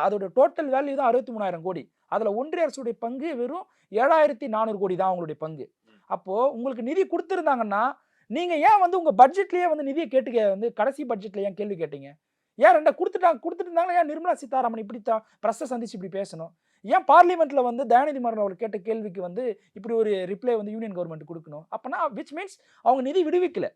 அதோட டோட்டல் வேல்யூ தான் 63,000 கோடி. அதில் ஒன்றிய அரசுடைய பங்கு வெறும் 7,400 கோடி தான் அவங்களுடைய பங்கு. அப்போ உங்களுக்கு நிதி கொடுத்துருந்தாங்கன்னா நீங்க ஏன் வந்து உங்க பட்ஜெட்லயே வந்து நிதியை வந்து கடைசி பட்ஜெட்ல ஏன் கேள்வி கேட்டீங்க? ஏன் கொடுத்துட்டு இருந்தாங்களா? ஏன் நிர்மலா சீதாராமன் இப்படி பிரஸ்ஸை சந்திச்சு இப்படி பேசணும்? ஏன் பார்லிமெண்ட்ல வந்து தயாநிதி மாறன் அவர்கள் கேட்ட கேள்விக்கு வந்து இப்படி ஒரு ரிப்ளை வந்து யூனியன் கவர்மெண்ட் கொடுக்கணும்? அப்பனா விச் மீன்ஸ் அவங்க நிதி விடுவிக்கல.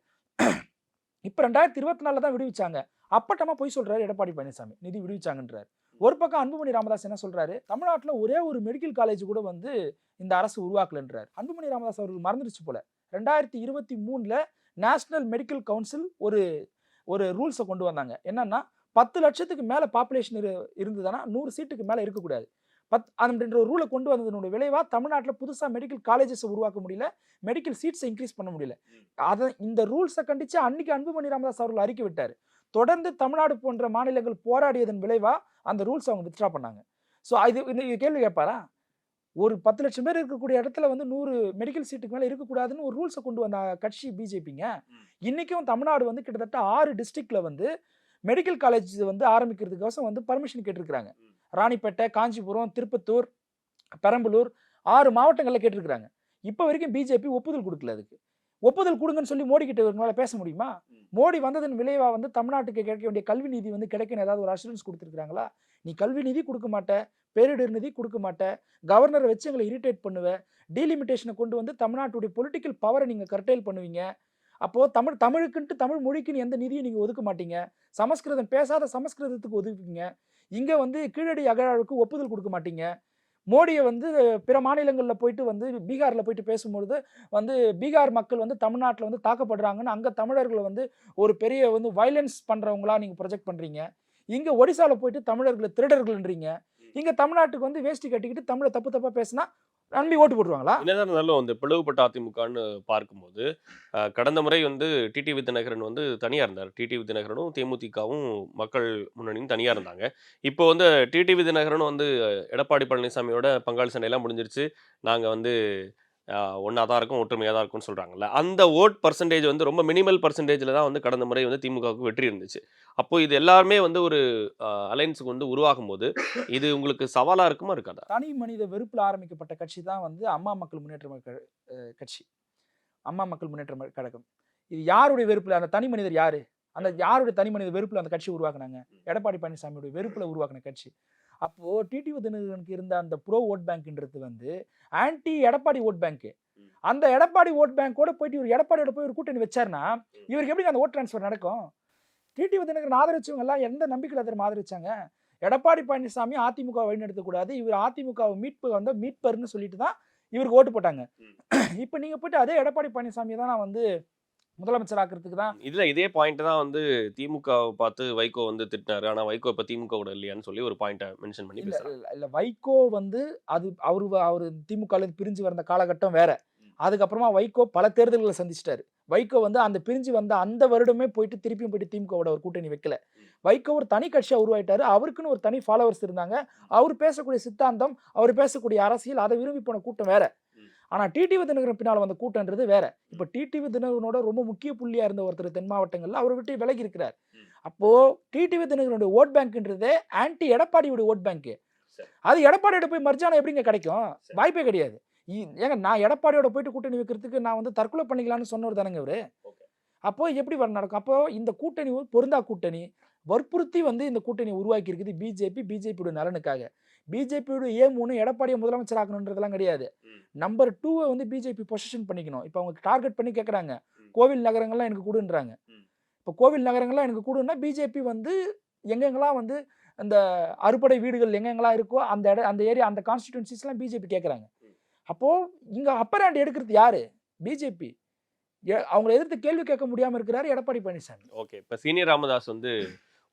இப்போ 2024 தான் விடுவிச்சாங்க. அப்பட்டமா போய் சொல்றாரு எடப்பாடி பழனிசாமி, நிதி விடுவிச்சாங்கன்றாரு. ஒரு பக்கம் அன்புமணி ராமதாஸ் என்ன சொல்றாரு, தமிழ்நாட்டில் ஒரே ஒரு மெடிக்கல் காலேஜ் கூட வந்து இந்த அரசு உருவாக்கலன்றாரு. அன்புமணி ராமதாஸ் அவர்கள் மறந்துடுச்சு போல. 2023 நேஷனல் மெடிக்கல் கவுன்சில் ஒரு ரூல்ஸை கொண்டு வந்தாங்க. என்னன்னா 10 லட்சத்துக்கு மேல பாப்புலேஷன் இருந்ததுன்னா 100 சீட்டுக்கு மேல இருக்கக்கூடாது. அப்படின்ற ஒரு ரூலை கொண்டு வந்ததனுடைய விளைவா தமிழ்நாட்டில் புதுசாக மெடிக்கல் காலேஜஸ் உருவாக்க முடியல, மெடிக்கல் சீட்ஸை இன்க்ரீஸ் பண்ண முடியல. இந்த ரூல்ஸை கண்டிச்சு அன்னைக்கு அன்புமணி ராமதாஸ் அவர்கள் அறிக்கை விட்டார். தொடர்ந்து தமிழ்நாடு போன்ற மாநிலங்கள் போராடியதன் விளைவா அந்த ரூல்ஸ் அவங்க வித்ட்ரா பண்ணாங்க. ஸோ இது கேள்வி கேட்பாரா? ஒரு 10 லட்சம் பேர் இருக்கக்கூடிய இடத்துல வந்து 100 மெடிக்கல் சீட்டுக்கு மேலே இருக்கக்கூடாதுன்னு ஒரு ரூல்ஸை கொண்டு வந்த கட்சி பிஜேபிங்க. இன்னைக்கும் தமிழ்நாடு வந்து கிட்டத்தட்ட 6 டிஸ்ட்ரிக்ட்ல வந்து மெடிக்கல் காலேஜ் வந்து ஆரம்பிக்கிறதுக்கோசம் வந்து பர்மிஷன் கேட்டிருக்கிறாங்க. ராணிப்பேட்டை, காஞ்சிபுரம், திருப்பத்தூர், பெரம்பலூர் 6 மாவட்டங்களில் கேட்டிருக்கிறாங்க. இப்போ வரைக்கும் பிஜேபி ஒப்புதல் கொடுக்கல. அதுக்கு ஒப்புதல் கொடுங்கன்னு சொல்லி மோடி கிட்ட இவங்களால பேச முடியுமா? மோடி வந்ததன் விளைவா வந்து தமிழ்நாட்டுக்கு கிடைக்க வேண்டிய கல்வி நிதி வந்து கிடைக்கணும் ஏதாவது ஒரு அஷூரன்ஸ் கொடுத்துருக்காங்களா? நீ கல்வி நிதி கொடுக்க மாட்ட, பேரிடர் நிதி கொடுக்க மாட்ட, கவர்னரை வச்சு எங்களை இரிட்டேட் பண்ணுவ, டீலிமிட்டேஷனை கொண்டு வந்து தமிழ்நாட்டுடைய பொலிட்டிக்கல் பவரை நீங்கள் கர்டைல் பண்ணுவீங்க. அப்போது தமிழுக்குன்ட்டு தமிழ் மொழிக்குன்னு எந்த நிதியும் நீங்கள் ஒதுக்க மாட்டீங்க. சமஸ்கிருதம் பேசாத சமஸ்கிருதத்துக்கு ஒதுக்குவீங்க. இங்கே வந்து கீழடி அகழாவுக்கு ஒப்புதல் கொடுக்க மாட்டீங்க. மோடியை வந்து பிற மாநிலங்களில் போயிட்டு வந்து பீகாரில் போயிட்டு பேசும்பொழுது வந்து பீகார் மக்கள் வந்து தமிழ்நாட்டில் வந்து தாக்கப்படுறாங்கன்னு அங்கே தமிழர்களை வந்து ஒரு பெரிய வந்து வயலன்ஸ் பண்ணுறவங்களா நீங்கள் ப்ரொஜெக்ட் பண்ணுறீங்க. இங்கே ஒடிசாவில் போயிட்டு தமிழர்களை திருடர்கள்ன்றீங்க. இங்கே தமிழ்நாட்டுக்கு வந்து வேஷ்டி கட்டிக்கிட்டு தமிழை தப்பு தப்பாக பேசினா நம்பி ஓட்டு போட்டுருவாங்களா? என்னதான் இருந்தாலும் அந்த பிளவுபட்ட அதிமுகன்னு பார்க்கும்போது கடந்த முறை வந்து டிடிவி தினகரன் வந்து தனியா இருந்தார். டிடிவி தினகரனும் தேமுதிகவும் மக்கள் முன்னணியும் தனியா இருந்தாங்க. இப்போ வந்து டிடிவி தினகரனும் வந்து எடப்பாடி பழனிசாமியோட பங்காளி சண்டையெல்லாம் முடிஞ்சிருச்சு. நாங்க வந்து ஒன்றா தான் இருக்கும், ஒற்றுமையாக தான் இருக்கும்னு சொல்கிறாங்கல்ல, அந்த ஓட் பர்சன்டேஜ் வந்து ரொம்ப மினிமல் பர்சன்டேஜில் தான் வந்து கடந்த முறை வந்து திமுகவுக்கு வெற்றி இருந்துச்சு. அப்போ இது எல்லாருமே வந்து ஒரு அலைன்ஸுக்கு வந்து உருவாகும் போது இது உங்களுக்கு சவாலாக இருக்குமா இருக்காதா? தனி மனித வெறுப்பில் ஆரம்பிக்கப்பட்ட கட்சி தான் வந்து அம்மா மக்கள் முன்னேற்ற கட்சி, அம்மா மக்கள் முன்னேற்ற கழகம். இது யாருடைய வெறுப்பில்? அந்த தனி மனிதர் யாரு? அந்த யாருடைய தனி மனித வெறுப்பில் அந்த கட்சி உருவாக்குனாங்க? எடப்பாடி பழனிசாமியுடைய வெறுப்பில் உருவாக்குன கட்சி. அப்போ டிடிவி தினகரனுக்கு இருந்த அந்த ப்ரோ ஓட் பேங்க்ன்றது வந்து ஆன்டி எடப்பாடி ஓட் பேங்க். அந்த எடப்பாடி ஓட் பேங்கோட போயிட்டு இவர் எடப்பாடியோட போய் ஒரு கூட்டணி வச்சாருன்னா இவருக்கு எப்படி அந்த ஓட் டிரான்ஸ்ஃபர் நடக்கும்? டிடிவி தினகரன் ஆதரிச்சவங்க எல்லாம் எந்த நம்பிக்கையில் ஆதரிச்சாங்க? எடப்பாடி பழனிசாமி அதிமுக வழிநடத்தக்கூடாது, இவர் அதிமுக மீட்பு வந்து மீட்பர்னு சொல்லிட்டு தான் இவருக்கு ஓட்டு போட்டாங்க. இப்போ நீங்க போயிட்டு அதே எடப்பாடி பழனிசாமி தான் நான் வந்து முதலமைச்சர் ஆக்குறதுக்கு தான். இதுல இதே பாயிண்ட் தான் வந்து திமுக பார்த்து வைகோ வந்து திட்டினாரு. ஆனா வைகோ இப்ப திமுக கூட இல்லையான்னு சொல்லி ஒரு பாயிண்ட மென்ஷன் பண்ணி பேசுறாங்க. இல்ல வைகோ வந்து அது அவரு திமுக பிரிஞ்சு வந்த காலகட்டம் வேற. அதுக்கப்புறமா வைகோ பல தேர்தல்களை சந்திச்சிட்டாரு. வைகோ வந்து அந்த பிரிஞ்சு வந்த அந்த வருடமே போயிட்டு திருப்பியும் போயிட்டு திமுகவோட ஒரு கூட்டணி வைக்கல. வைகோ ஒரு தனி கட்சியா உருவாயிட்டாரு. அவருக்குன்னு ஒரு தனி ஃபாலோவர்ஸ் இருந்தாங்க. அவர் பேசக்கூடிய சித்தாந்தம், அவர் பேசக்கூடிய அரசியல், அதை விரும்பி போன கூட்டம் வேற. ஆனா டிடிவி தினகரன் பின்னால் வந்த கூட்டம்ன்றது வேற. இப்ப டிடிவி தினகரனோட ரொம்ப முக்கிய புள்ளியா இருந்த ஒருத்தர் தென் மாவட்டங்கள்ல அவரை விட்டு விலகி இருக்கிறார். அப்போ டிடிவி தினகரனுடைய ஓட் பேங்க்ன்றதே ஆன்டி எடப்பாடியோட ஓட் பேங்க். அது எடப்பாடியோட போய் மர்ஜானா எப்படிங்க கிடைக்கும்? வாய்ப்பே கிடையாது. ஏங்க நான் எடப்பாடியோட போயிட்டு கூட்டணி வைக்கிறதுக்கு நான் வந்து தற்கொலை பண்ணிக்கலாம்னு சொன்னவர் தானங்க இவரு. அப்போ எப்படி நடக்கும்? அப்போ இந்த கூட்டணி பொருந்தா கூட்டணி வற்புறுத்தி வந்து இந்த கூட்டணி உருவாக்கி இருக்குது பிஜேபியோட நலனுக்காக. பிஜேபியோட ஏம் எடப்பாடியை முதலமைச்சர் ஆக்கணுன்றதெல்லாம் கிடையாது. நம்பர் 2 வந்து பிஜேபி பொசிஷன் பண்ணிக்கணும். இப்போ அவங்க டார்கெட் பண்ணி கேட்குறாங்க, கோவில் நகரங்கள்லாம் எனக்கு கொடுன்றாங்க. இப்போ கோவில் நகரங்கள்லாம் எனக்கு கொடுன்னா பிஜேபி வந்து எங்கெங்கெல்லாம் வந்து அந்த அறுபடை வீடுகள் எங்கெங்கெல்லாம் இருக்கோ அந்த ஏரியா அந்த கான்ஸ்டிடியூன்சிஸ்லாம் பிஜேபி கேட்குறாங்க. அப்போ இங்க அப்பர் ஹேண்ட் எடுக்கிறது யாரு? பிஜேபி. அவங்களை எதிர்த்து கேள்வி கேட்க முடியாம இருக்கிறாரு எடப்பாடி பழனிசாமி. ஓகே, இப்ப சீனியர் ராமதாஸ் வந்து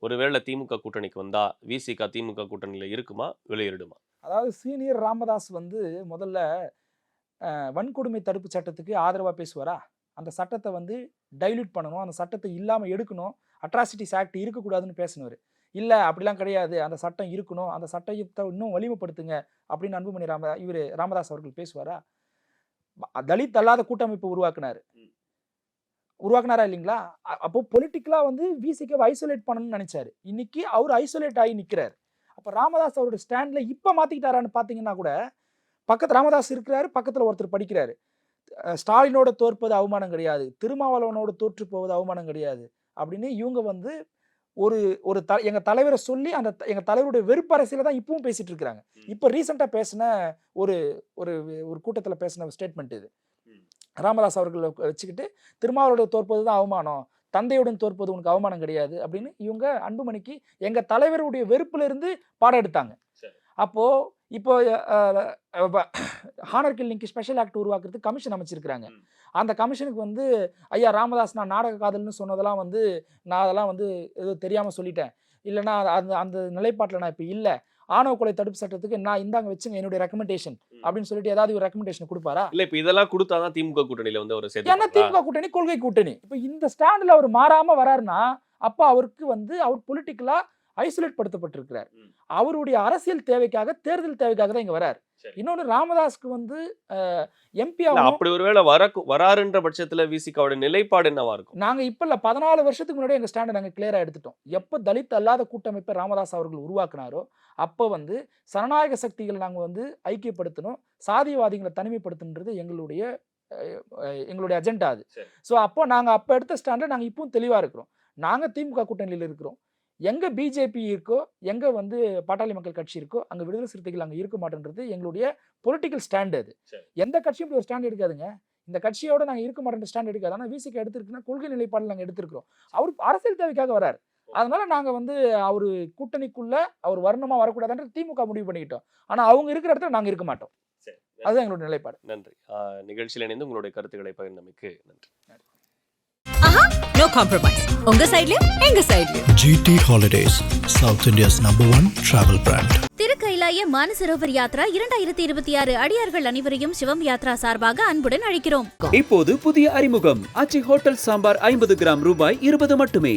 ஒருவேளை திமுக கூட்டணிக்கு வந்தா விசிக திமுக கூட்டணியில இருக்குமா, வெளியேறிடுமா? அதாவது சீனியர் ராமதாஸ் வந்து முதல்ல வன்கொடுமை தடுப்பு சட்டத்துக்கு ஆதரவா பேசுவாரா? அந்த சட்டத்தை வந்து டைல்யூட் பண்ணணும், அந்த சட்டத்தை இல்லாம எடுக்கணும், அட்ராசிட்டிஸ் ஆக்ட் இருக்கக்கூடாதுன்னு பேசினவர். இல்லை அப்படிலாம் கிடையாது, அந்த சட்டம் இருக்கணும், அந்த சட்டத்தை இன்னும் வலிமைப்படுத்துங்க அப்படின்னு அன்புமணி ராமதாஸ் அவர்கள் பேசுவாரா? தலித் அல்லாத கூட்டமைப்பு உருவாக்குனாரா இல்லைங்களா? அப்போ பொலிட்டிக்கலா வந்து விசிகேவை ஐசோலேட் பண்ணணும்னு நினைச்சாரு. இன்னைக்கு அவர் ஐசோலேட் ஆகி நிற்கிறார். அப்போ ராமதாஸ் அவரோட ஸ்டாண்ட்ல இப்போ மாத்திக்கிட்டாரான்னு பார்த்தீங்கன்னா கூட பக்கத்து ராமதாஸ் இருக்கிறாரு, பக்கத்தில் ஒருத்தர் படிக்கிறாரு. ஸ்டாலினோட தோற்பது அவமானம் கிடையாது, திருமாவளவனோட தோற்று போவது அவமானம் கிடையாது அப்படின்னு இவங்க வந்து எங்க தலைவரை சொல்லி அந்த எங்க தலைவருடைய வெறுப்பு அரசியல தான் இப்பவும் பேசிட்டு இருக்கிறாங்க. இப்போ ரீசெண்டா பேசின ஒரு கூட்டத்தில் பேசின ஸ்டேட்மெண்ட் இது. ராமதாஸ் அவர்களை வச்சுக்கிட்டு திருமாவளவோட தோற்பது தான் அவமானம், தந்தையுடன் தோற்பது உனக்கு அவமானம் கிடையாது அப்படின்னு இவங்க அன்புமணிக்கு எங்க தலைவருடைய வெறுப்புல இருந்து பாடம் எடுத்தாங்க. அப்போ இப்போ ஹானர் கில்லிங்க்கு ஸ்பெஷல் ஆக்ட் உருவாக்குறதுக்கு கமிஷன் அமைச்சிருக்கிறாங்க. அந்த கமிஷனுக்கு வந்து ஐயா ராமதாஸ் நான் நாடக காதல்னு சொன்னதெல்லாம் வந்து நான் அதெல்லாம் வந்து ஏதோ தெரியாமல் சொல்லிட்டேன், இல்லைன்னா அந்த நிலைப்பாட்டில் நான் இப்போ இல்லை, ஆணவ கொலை தடுப்பு சட்டத்துக்கு நான் இந்தாங்க வச்சுங்க என்னுடைய ரெக்கமெண்டேஷன் அப்படின்னு சொல்லிட்டு ஏதாவது ஒரு ரெக்கமெண்டேஷன் கொடுப்பாரா? இல்லை, இப்போ இதெல்லாம் கொடுத்தாதான் திமுக கூட்டணியில் வந்து ஒரு ஏன்னா திமுக கூட்டணி கொள்கை கூட்டணி. இப்போ இந்த ஸ்டாண்டில் அவர் மாறாமல் வராருன்னா அப்போ அவருக்கு வந்து அவர் பொலிட்டிக்கலா ஐசோலேட் படுத்தப்பட்டிருக்கிறார். அவருடைய அரசியல் தேவைக்காக, தேர்தல் தேவைக்காக தான் இங்க வராரு. இன்னொன்று ராமதாஸ்க்கு வந்து எம்பி அப்படி ஒருவேளை வராருன்ற பட்சத்துல விசிகாவோட நிலைப்பாடு என்னவா இருக்கும்? நாங்க இப்ப இல்ல 14 வருஷத்துக்கு முன்னாடி எங்க ஸ்டாண்டை நாங்க கிளியரா எடுத்துட்டோம். எப்ப தலித் அல்லாத கூட்டமைப்பை ராமதாஸ் அவர்கள் உருவாக்குனாரோ அப்ப வந்து சனநாயக சக்திகளை நாங்க வந்து ஐக்கியப்படுத்தணும், சாதியவாதிகளை தனிமைப்படுத்தணுன்றது எங்களுடைய எங்களுடைய அஜெண்டா அது. சரி. ஸோ அப்போ நாங்கள் அப்போ எடுத்த ஸ்டாண்டை நாங்கள் இப்பவும் தெளிவாக இருக்கிறோம். நாங்கள் திமுக கூட்டணியில் இருக்கிறோம். எங்கே பிஜேபி இருக்கோ, எங்கே வந்து பாட்டாளி மக்கள் கட்சி இருக்கோ, அங்கே விடுதலை சிறுத்தைகள் அங்கே இருக்க மாட்டேன்றது எங்களுடைய பொலிட்டிக்கல் ஸ்டாண்ட் அது. சரி. எந்த கட்சியும் இப்படி ஒரு ஸ்டாண்ட் எடுக்காதுங்க. இந்த கட்சியோட நாங்கள் இருக்க மாட்டேன் ஸ்டாண்ட் எடுக்காது. ஆனால் விசிக எடுத்திருக்குன்னா கொள்கை நிலைப்பாடு நாங்கள் எடுத்திருக்கிறோம். அவர் அரசியல் தேவைக்காக வராரு. அதனால நாங்கள் வந்து அவர் கூட்டணிக்குள்ள அவர் வரணுமா வரக்கூடாதுன்ற திமுக முடிவு பண்ணிக்கிட்டோம். ஆனால் அவங்க இருக்கிற இடத்துல நாங்கள் இருக்க மாட்டோம். சரி. அதுதான் எங்களுடைய நிலைப்பாடு. நன்றி. நிகழ்ச்சியில் இணைந்து உங்களுடைய கருத்துக்களை பகிர்ந்தமைக்கு நன்றி. No compromise. உங்க சைடுலயும் எங்க சைடுலயும். GT Holidays, South India's #1 travel brand. திருக்கைலாய Mansarovar Yatra 2026 அடியார்கள் அனைவரையும் சிவம் யாத்ரா சார்பாக அன்புடன் அழைக்கிறோம். இப்போது புதிய அறிமுகம் ஆச்சி ஹோட்டல் சாம்பார் 50 கிராம் ரூபாய் 20 மட்டுமே.